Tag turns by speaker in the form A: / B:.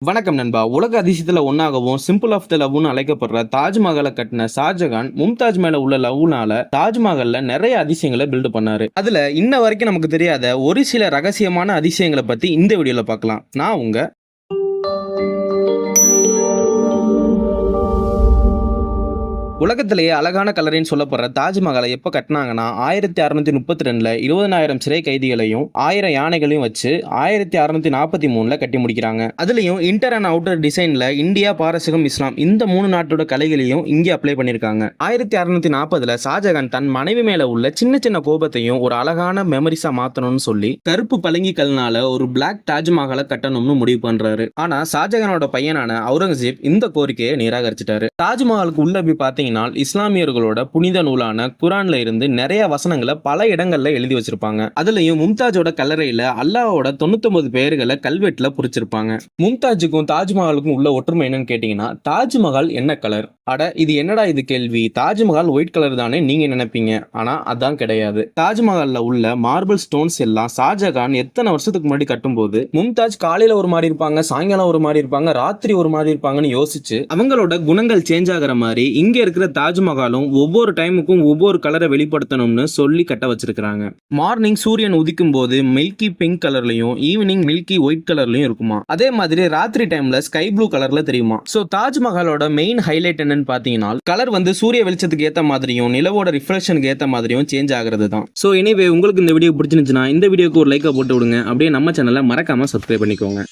A: வணக்கம் நண்பா. உலக அதிசயத்துல ஒன்னாகவும் சிம்பிள் ஆஃப் த லவ்னு அழைக்கப்படுற தாஜ்மஹாலை கட்டின ஷாஜகான் மும்தாஜ் மேல உள்ள லவ்னால தாஜ்மஹால்ல நிறைய அதிசயங்களை பில்ட் பண்ணாரு. அதுல இன்ன வரைக்கும் நமக்கு தெரியாத ஒரு சில ரகசியமான அதிசயங்களை பத்தி இந்த வீடியோல பார்க்கலாம். நான் உங்க உலகத்திலேயே அழகான கலரின்னு சொல்லப்படுற தாஜ்மஹாலை எப்போ கட்டினாங்கன்னா 1632ல 20,000 சிறை கைதிகளையும் 1000 யானைகளையும் வச்சு 1643ல கட்டி முடிக்கிறாங்க. அதுலயும் இன்டர் அண்ட் அவுட்டர் டிசைன்ல இந்தியா, பாரசீகம், இஸ்லாம் இந்த 3 நாட்டோட கலைகளையும் இங்கே அப்ளை பண்ணிருக்காங்க. 1640ல ஷாஜகான் தன் மனைவி மேல உள்ள சின்ன சின்ன கோபத்தையும் ஒரு அழகான மெமரிஸா மாத்தணும்னு சொல்லி கருப்பு பளிங்கு கல்னால ஒரு பிளாக் தாஜ்மஹாலை கட்டணும்னு முடிவு பண்றாரு. ஆனா ஷாஜகானோட பையனான அவுரங்கசீப் இந்த கோரிக்கையை நிராகரிச்சிட்டாரு. தாஜ்மஹாலுக்கு உள்ள போய் பார்த்தீங்கன்னா இஸ்லாமியர்களோட புனித நூலான குரான்ல இருந்து நிறைய வசனங்களை பல இடங்கள்ல எழுதி வச்சிருப்பாங்க. அதுலயும் மும்தாஜோட கல்லறையில அல்லாஹ்வோட 99 பெயர்களை கல்வெட்டுல பொறிச்சிருப்பாங்க. மும்தாஜுக்கும் தாஜ்மஹாலுக்கும் உள்ள ஒற்றுமை என்னன்னு கேட்டீங்கன்னா, தாஜ்மஹால் என்ன கலர்? அட இது என்னடா இது கேள்வி, தாஜ்மஹால் ஒயிட் கலர் தானே நீங்க நினைப்பீங்க. ஆனா அதான் கிடையாது. தாஜ்மஹால்ல உள்ள மார்பிள் ஸ்டோன்ஸ் எல்லாம் ஷாஜகான் எத்தனை வருஷத்துக்கு முன்னாடி கட்டும்போது மும்தாஜ் காலையில ஒரு மாதிரி இருப்பாங்க, சாயங்காலம் ஒரு மாதிரி இருப்பாங்க, ராத்திரி ஒரு மாதிரி இருப்பாங்கன்னு யோசிச்சு அவங்களோட குணங்கள் சேஞ்ச் ஆகிற மாதிரி இங்க இருக்கிற தாஜ்மஹாலும் ஒவ்வொரு டைமுக்கும் ஒவ்வொரு கலரை வெளிப்படுத்தணும்னு சொல்லி கட்ட வச்சிருக்காங்க. மார்னிங் சூரியன் உதிக்கும் போது மில்கி பிங்க் கலர்லயும் ஈவினிங் மில்கி ஒயிட் கலர்லயும் இருக்குமா. அதே மாதிரி ராத்திரி டைம்ல ஸ்கை ப்ளூ கலர்ல தெரியுமா. சோ தாஜ்மஹாலோட மெயின் ஹைலைட் என்னன்னு பாத்தீங்கன்னா கலர் வந்து சூரிய வெளிச்சத்துக்கு ஏத்த மாதிரியும் நிலவோட ரிஃப்ளெக்ஷனுக்கு ஏத்த மாதிரியும் சேஞ்ச் ஆகிறது தான். சோ எனிவே உங்களுக்கு இந்த வீடியோ பிடிச்சிருந்துச்சுன்னா இந்த வீடியோக்கு ஒரு லைக்கை போட்டு விடுங்க. அப்படியே நம்ம சேனலை மறக்காம சப்ஸ்கிரைப் பண்ணிக்கோங்க.